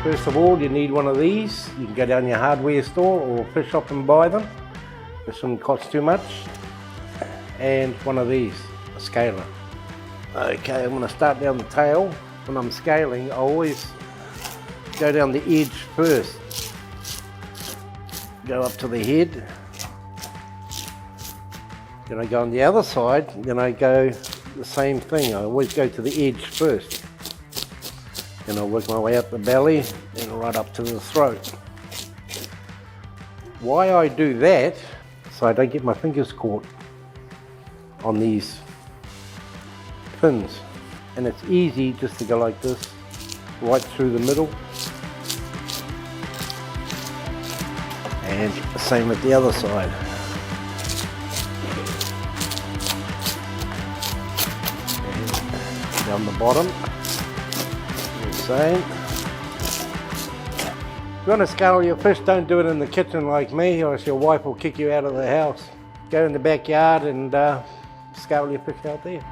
First of all, you need one of these. You can go down your hardware store or fish shop and buy them. This wouldn't cost too much. And one of these, a scaler. Okay, I'm going to start down the tail. When I'm scaling, I always go down the edge first. Go up to the head. Then I go on the other side, then I go the same thing. I always go to the edge first. Then I work my way up the belly and right up to the throat. Why I do that, so I don't get my fingers caught on these pins. And it's easy just to go like this, right through the middle. And the same with the other side. And down the bottom, the same. If you want to scale your fish, don't do it in the kitchen like me, or else your wife will kick you out of the house. Go in the backyard and scale your fish out there.